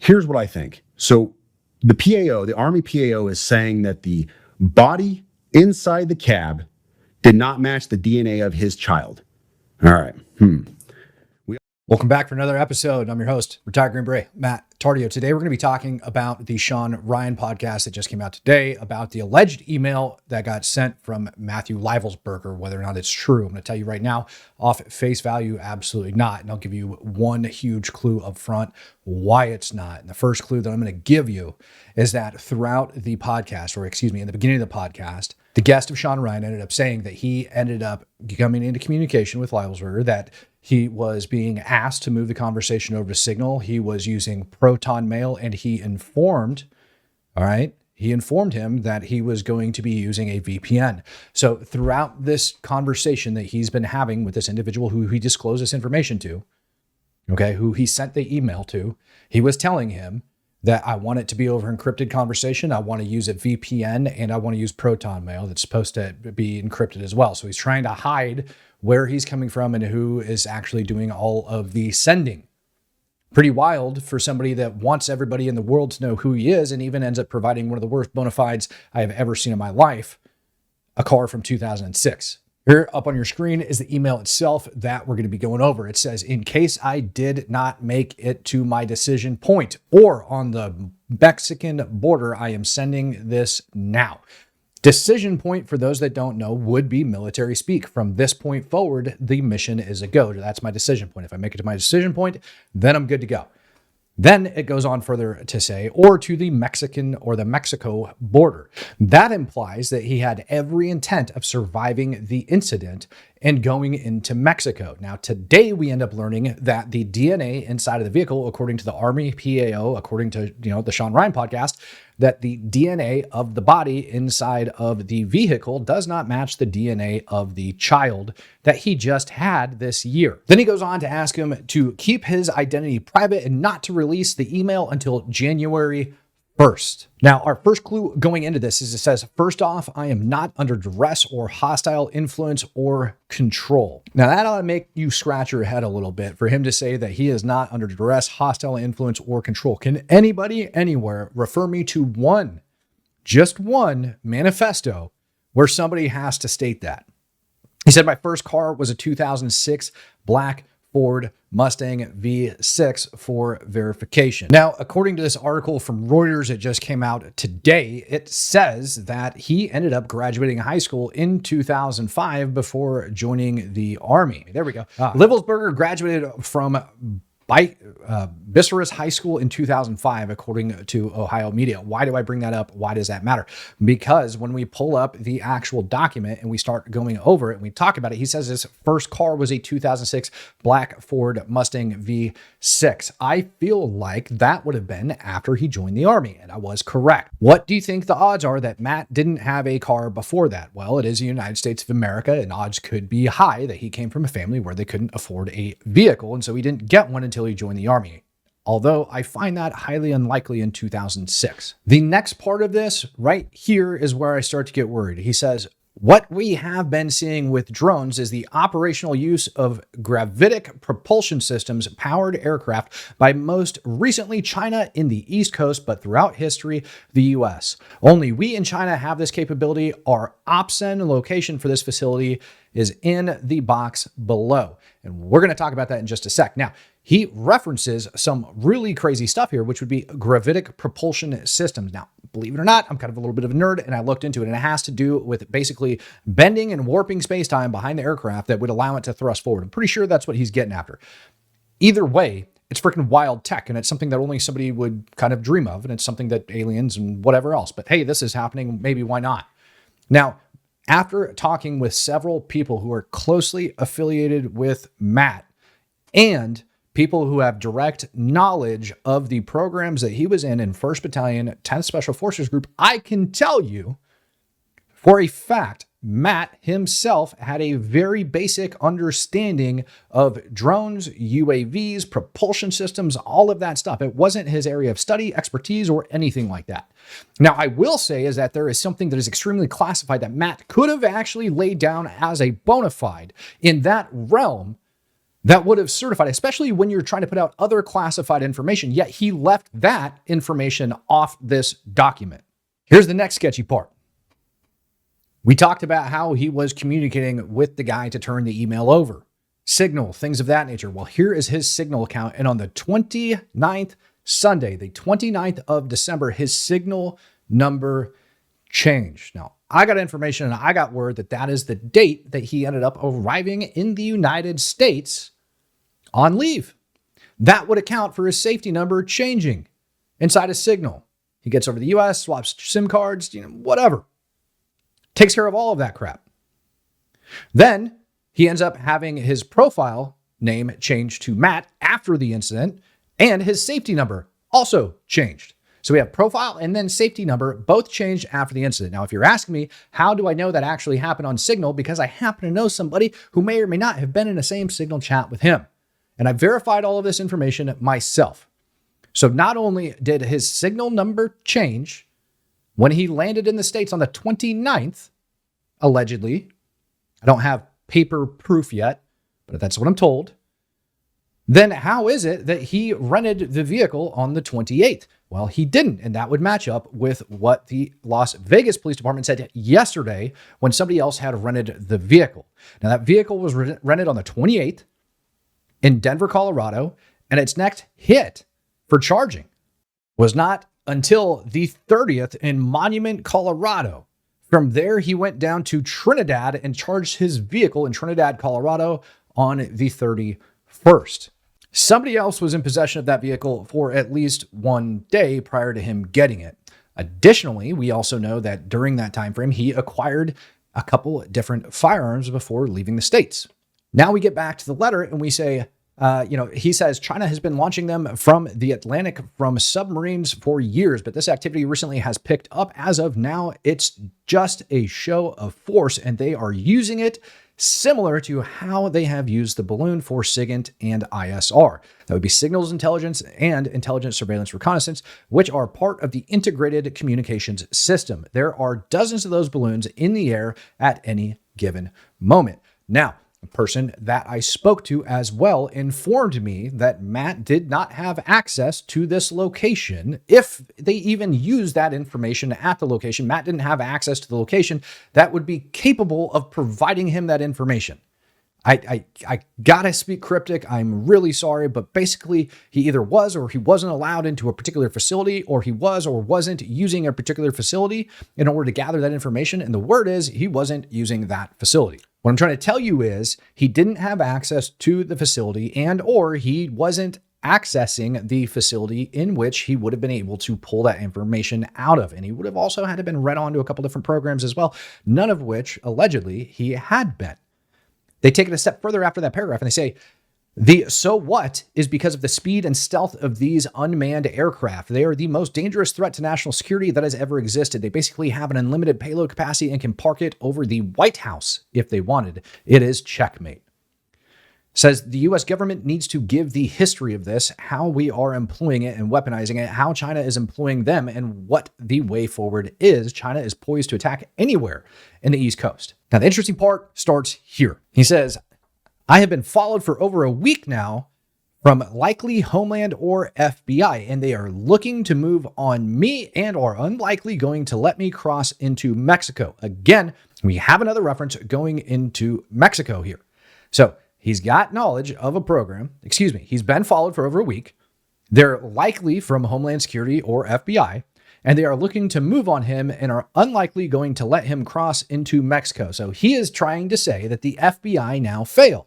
Here's what I think. So the PAO, the Army PAO, is saying that the body inside the cab did not match the DNA of his child. All right. Welcome back for another episode. I'm your host, Retired Green Beret, Matt Tardio. Today, we're going to be talking about the Sean Ryan podcast that just came out today about the alleged email that got sent from Matthew Livelsberger, whether or not it's true. I'm going to tell you right now, off face value, absolutely not. And I'll give you one huge clue up front why it's not. And the first clue that I'm going to give you is that throughout the podcast, or excuse me, in the beginning of the podcast, the guest of Sean Ryan ended up saying that he ended up coming into communication with Livelsberger, that he was being asked to move the conversation over to Signal. He was using Proton Mail, and he informed him that he was going to be using a VPN. So throughout this conversation that he's been having with this individual who he disclosed this information to, who he sent the email to, he was telling him that I want it to be over encrypted conversation. I want to use a VPN, and I want to use Proton Mail that's supposed to be encrypted as well. So he's trying to hide where he's coming from and who is actually doing all of the sending. Pretty wild for somebody that wants everybody in the world to know who he is, and even ends up providing one of the worst bona fides I have ever seen in my life, a car from 2006. Here up on your screen is the email itself that we're going to be going over. It says, in case I did not make it to my decision point or on the Mexican border, I am sending this now. Decision point, for those that don't know, would be military speak. From this point forward, the mission is a go. That's my decision point. If I make it to my decision point, then I'm good to go. Then it goes on further to say, or to the Mexican or the Mexico border. That implies that he had every intent of surviving the incident and going into Mexico. Now, today we end up learning that the DNA inside of the vehicle, according to the Army PAO, according to the Sean Ryan podcast, that the DNA of the body inside of the vehicle does not match the DNA of the child that he just had this year. Then he goes on to ask him to keep his identity private and not to release the email until January 1st. Now, our first clue going into this is it says, first off, I am not under duress or hostile influence or control. Now, that ought to make you scratch your head a little bit for him to say that he is not under duress, hostile influence, or control. Can anybody anywhere refer me to just one manifesto where somebody has to state that? He said, my first car was a 2006 black Ford Mustang V6 for verification. Now, according to this article from Reuters, it just came out today, it says that he ended up graduating high school in 2005 before joining the Army. There we go. Livelsberger graduated from Beret High School in 2005, according to Ohio media. Why do I bring that up? Why does that matter? Because when we pull up the actual document and we start going over it and we talk about it, he says his first car was a 2006 black Ford Mustang V6. I feel like that would have been after he joined the Army, and I was correct. What do you think the odds are that Matt didn't have a car before that? Well, it is the United States of America, and odds could be high that he came from a family where they couldn't afford a vehicle, and so he didn't get one until he joined the Army. Although I find that highly unlikely in 2006. The next part of this right here is where I start to get worried. He says, what we have been seeing with drones is the operational use of gravitic propulsion systems powered aircraft by most recently China in the East Coast, but throughout history, the US. Only we in China have this capability. Our OPSEN location for this facility is in the box below. And we're going to talk about that in just a sec. Now, he references some really crazy stuff here, which would be gravitic propulsion systems. Now, believe it or not, I'm kind of a little bit of a nerd, and I looked into it, and it has to do with basically bending and warping space-time behind the aircraft that would allow it to thrust forward. I'm pretty sure that's what he's getting after. Either way, it's freaking wild tech, and it's something that only somebody would kind of dream of, and it's something that aliens and whatever else. But hey, this is happening, maybe why not? Now, after talking with several people who are closely affiliated with Matt and people who have direct knowledge of the programs that he was in 1st Battalion, 10th Special Forces Group, I can tell you for a fact, Matt himself had a very basic understanding of drones, UAVs, propulsion systems, all of that stuff. It wasn't his area of study, expertise, or anything like that. Now, I will say is that there is something that is extremely classified that Matt could have actually laid down as a bona fide in that realm that would have certified, especially when you're trying to put out other classified information, yet he left that information off this document. Here's the next sketchy part. We talked about how he was communicating with the guy to turn the email over. Signal, things of that nature. Well, here is his Signal account. And on the 29th, Sunday, the 29th of December, his Signal number changed. Now, I got information and I got word that that is the date that he ended up arriving in the United States on leave. That would account for his safety number changing inside his Signal. He gets over to the US, swaps SIM cards, whatever. Takes care of all of that crap. Then he ends up having his profile name changed to Matt after the incident, and his safety number also changed. So we have profile and then safety number, both changed after the incident. Now, if you're asking me, how do I know that actually happened on Signal? Because I happen to know somebody who may or may not have been in the same Signal chat with him. And I verified all of this information myself. So not only did his Signal number change when he landed in the States on the 29th, allegedly, I don't have paper proof yet, but that's what I'm told. Then how is it that he rented the vehicle on the 28th? Well, he didn't, and that would match up with what the Las Vegas Police Department said yesterday when somebody else had rented the vehicle. Now, that vehicle was rented on the 28th in Denver, Colorado, and its next hit for charging was not until the 30th in Monument, Colorado. From there, he went down to Trinidad and charged his vehicle in Trinidad, Colorado on the 31st. Somebody else was in possession of that vehicle for at least one day prior to him getting it. Additionally, we also know that during that time frame, he acquired a couple different firearms before leaving the States. Now we get back to the letter and we say, he says China has been launching them from the Atlantic from submarines for years, but this activity recently has picked up. As of now, it's just a show of force, and they are using it similar to how they have used the balloon for SIGINT and ISR. That would be signals intelligence and intelligence surveillance reconnaissance, which are part of the integrated communications system. There are dozens of those balloons in the air at any given moment. Now, a person that I spoke to as well informed me that Matt did not have access to this location. If they even used that information at the location, Matt didn't have access to the location that would be capable of providing him that information. I gotta speak cryptic. I'm really sorry, but basically he either was or he wasn't allowed into a particular facility, or he was or wasn't using a particular facility in order to gather that information. And the word is he wasn't using that facility. What I'm trying to tell you is he didn't have access to the facility, and or he wasn't accessing the facility in which he would have been able to pull that information out of. And he would have also had to been read onto a couple different programs as well, none of which allegedly he had been. They take it a step further after that paragraph and they say, the so what is because of the speed and stealth of these unmanned aircraft. They are the most dangerous threat to national security that has ever existed. They basically have an unlimited payload capacity and can park it over the White House if they wanted. It is checkmate. Says the US government needs to give the history of this, how we are employing it and weaponizing it, how China is employing them, and what the way forward is. China is poised to attack anywhere in the East Coast. Now, the interesting part starts here. He says, I have been followed for over a week now from likely Homeland or FBI, and they are looking to move on me and are unlikely going to let me cross into Mexico. Again, we have another reference going into Mexico here. So he's got knowledge of a program. He's been followed for over a week. They're likely from Homeland Security or FBI, and they are looking to move on him and are unlikely going to let him cross into Mexico. So he is trying to say that the FBI now failed.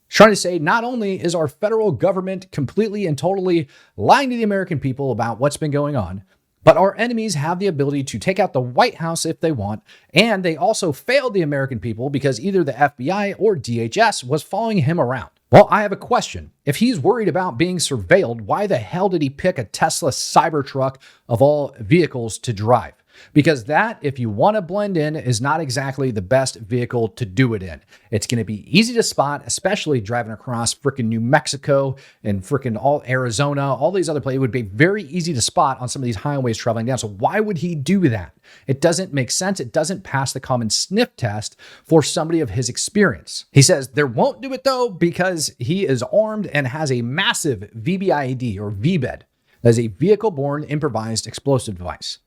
Trying to say not only is our federal government completely and totally lying to the American people about what's been going on, but our enemies have the ability to take out the White House if they want, and they also failed the American people because either the FBI or DHS was following him around. Well, I have a question. If he's worried about being surveilled, why the hell did he pick a Tesla Cybertruck of all vehicles to drive? because that, if you want to blend in, is not exactly the best vehicle to do it in. It's going to be easy to spot, especially driving across freaking New Mexico and freaking all Arizona, all these other places. It would be very easy to spot on some of these highways traveling down. So why would he do that? It doesn't make sense. It doesn't pass the common sniff test for somebody of his experience. He says there won't do it though because he is armed and has a massive VBIED or VBED. That is a vehicle-borne improvised explosive device.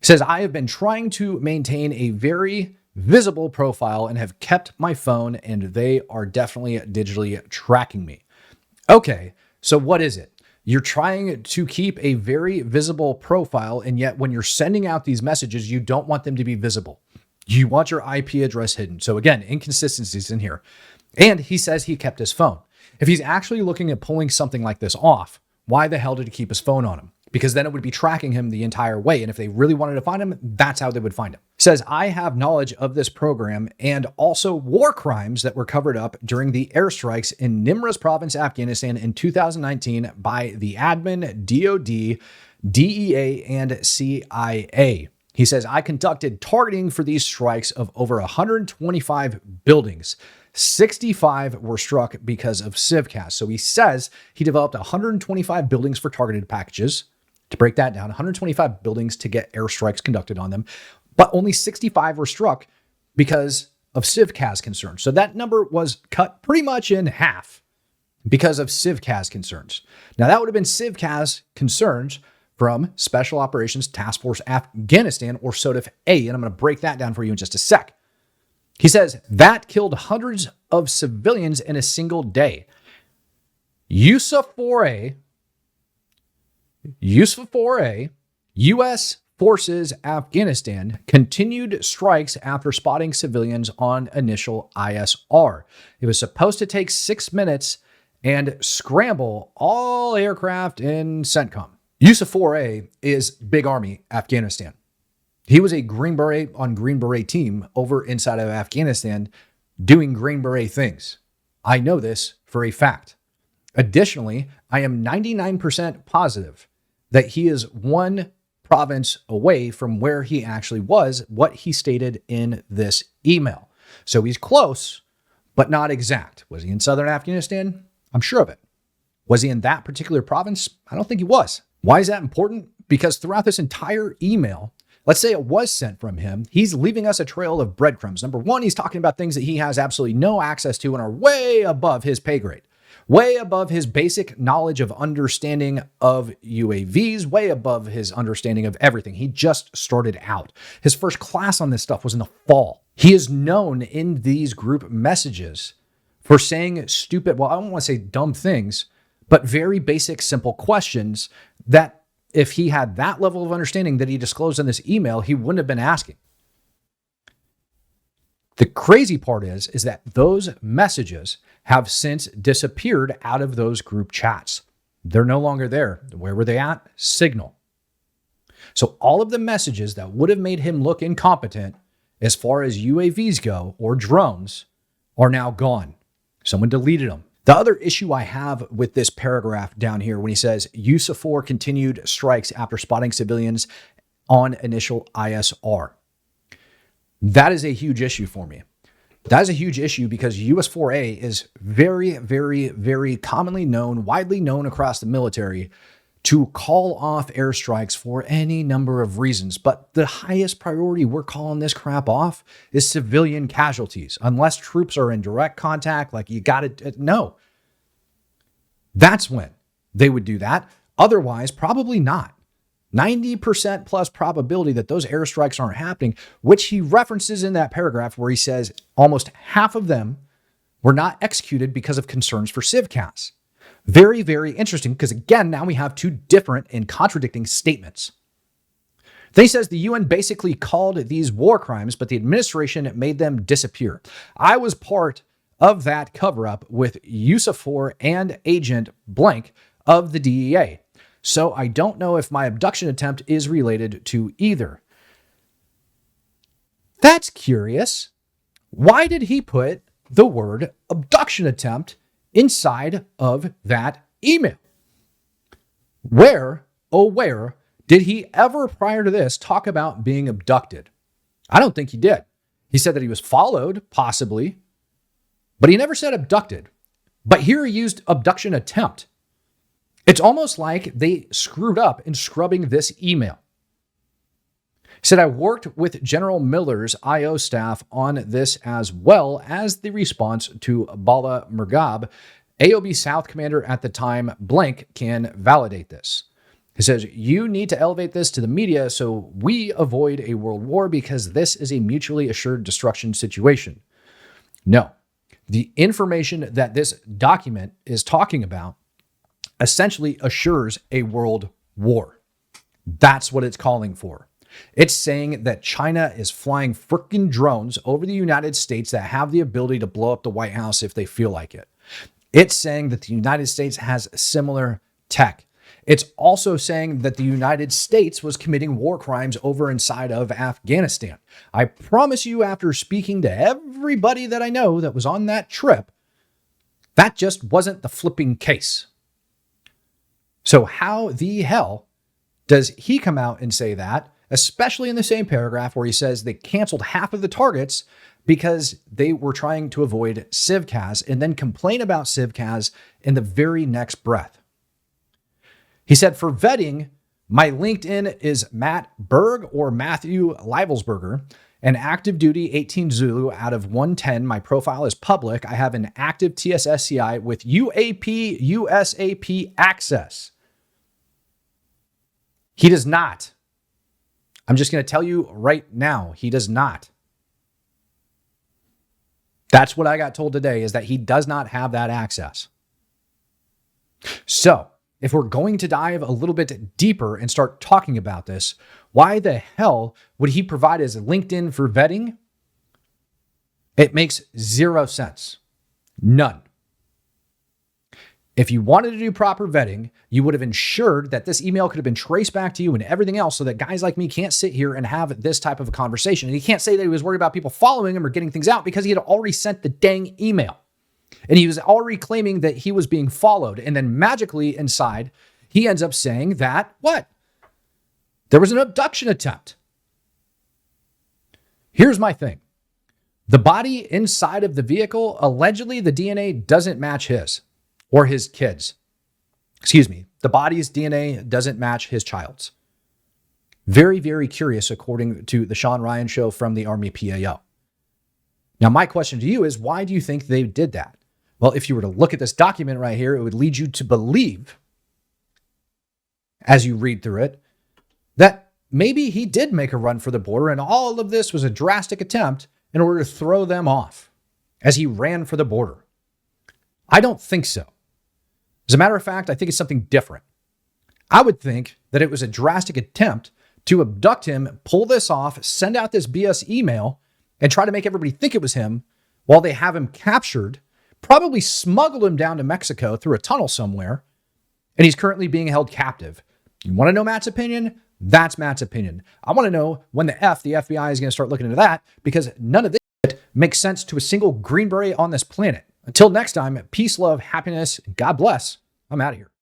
He says, I have been trying to maintain a very visible profile and have kept my phone, and they are definitely digitally tracking me. Okay, so what is it? You're trying to keep a very visible profile, and yet when you're sending out these messages, you don't want them to be visible. You want your IP address hidden. So again, inconsistencies in here. And he says he kept his phone. If he's actually looking at pulling something like this off, why the hell did he keep his phone on him? Because then it would be tracking him the entire way. And if they really wanted to find him, that's how they would find him. Says, I have knowledge of this program and also war crimes that were covered up during the airstrikes in Nimruz province, Afghanistan in 2019 by the admin, DOD, DEA, and CIA. He says, I conducted targeting for these strikes of over 125 buildings. 65 were struck because of CivCast. So he says he developed 125 buildings for targeted packages. To break that down, 125 buildings to get airstrikes conducted on them, but only 65 were struck because of CivCast concerns. So that number was cut pretty much in half because of CivCast concerns. Now that would have been CivCast concerns from Special Operations Task Force Afghanistan, or SOTF-A, and I'm going to break that down for you in just a sec. He says that killed hundreds of civilians in a single day. USAF-4A, U.S. Forces Afghanistan, continued strikes after spotting civilians on initial ISR. It was supposed to take 6 minutes and scramble all aircraft in CENTCOM. USAF-4A is Big Army Afghanistan. He was a Green Beret on Green Beret team over inside of Afghanistan doing Green Beret things. I know this for a fact. Additionally, I am 99% positive that he is one province away from where he actually was, what he stated in this email. So he's close, but not exact. Was he in southern Afghanistan? I'm sure of it. Was he in that particular province? I don't think he was. Why is that important? Because throughout this entire email, let's say it was sent from him, he's leaving us a trail of breadcrumbs. Number one, he's talking about things that he has absolutely no access to and are way above his pay grade, way above his basic knowledge of understanding of UAVs, way above his understanding of everything. He just started out. His first class on this stuff was in the fall. He is known in these group messages for saying stupid, well, I don't want to say dumb things, but very basic, simple questions that if he had that level of understanding that he disclosed in this email, he wouldn't have been asking. The crazy part is that those messages have since disappeared out of those group chats. They're no longer there. Where were they at? Signal. So all of the messages that would have made him look incompetent as far as UAVs go or drones are now gone. Someone deleted them. The other issue I have with this paragraph down here when he says USAF-4 continued strikes after spotting civilians on initial ISR. That is a huge issue for me. That is a huge issue because US-4A is very, very, very commonly known, widely known across the military to call off airstrikes for any number of reasons. But the highest priority we're calling this crap off is civilian casualties. Unless troops are in direct contact, like you got to, no. That's when they would do that. Otherwise, probably not. 90% plus probability that those airstrikes aren't happening, which he references in that paragraph where he says almost half of them were not executed because of concerns for CivCast. Very, very interesting because again, now we have two different and contradicting statements. Then he says the UN basically called these war crimes, but the administration made them disappear. I was part of that cover-up with USAF-4 and Agent Blank of the DEA. So I don't know if my abduction attempt is related to either. That's curious. Why did he put the word abduction attempt inside of that email? Where, oh where, Did he ever, prior to this, talk about being abducted? I don't think he did. He said that he was followed, possibly, but he never said abducted. But here he used abduction attempt. It's almost like they screwed up in scrubbing this email. He said, I worked with General Miller's IO staff on this as well as the response to Bala Murghab. AOB South commander at the time, blank, can validate this. He says, you need to elevate this to the media so we avoid a world war because this is a mutually assured destruction situation. No, the information that this document is talking about essentially assures a world war. That's what it's calling for. It's saying that China is flying freaking drones over the United States that have the ability to blow up the White House if they feel like it. It's saying that the United States has similar tech. It's also saying that the United States was committing war crimes over inside of Afghanistan. I promise you, after speaking to everybody that I know that was on that trip, that just wasn't the flipping case. So how the hell does he come out and say that, especially in the same paragraph where he says they canceled half of the targets because they were trying to avoid CIVCAS, and then complain about CIVCAS in the very next breath? He said, for vetting, my LinkedIn is Matt Berg or Matthew Livelsberger, an active duty 18 Zulu out of 110. My profile is public. I have an active TSSCI with UAP, USAP access. He does not. I'm just going to tell you right now, he does not. That's what I got told today, is that he does not have that access. So, if we're going to dive a little bit deeper and start talking about this, why the hell would he provide his LinkedIn for vetting? It makes zero sense. None. If you wanted to do proper vetting, you would have ensured that this email could have been traced back to you and everything else so that guys like me can't sit here and have this type of a conversation. And he can't say that he was worried about people following him or getting things out because he had already sent the dang email. And he was already claiming that he was being followed. And then magically inside, he ends up saying that, what? There was an abduction attempt. Here's my thing. The body inside of the vehicle, allegedly the DNA doesn't match his or his kids. Excuse me. The body's DNA doesn't match his child's. Very, very curious, according to the Sean Ryan show from the Army PAO. Now, my question to you is, why do you think they did that? Well, if you were to look at this document right here, it would lead you to believe, as you read through it, that maybe he did make a run for the border and all of this was a drastic attempt in order to throw them off as he ran for the border. I don't think so. As a matter of fact, I think it's something different. I would think that it was a drastic attempt to abduct him, pull this off, send out this BS email, and try to make everybody think it was him while they have him captured, probably smuggled him down to Mexico through a tunnel somewhere, and he's currently being held captive. You want to know Matt's opinion? That's Matt's opinion. I want to know when the FBI is going to start looking into that, because none of this shit makes sense to a single Green Beret on this planet. Until next time, peace, love, happiness, and God bless. I'm out of here.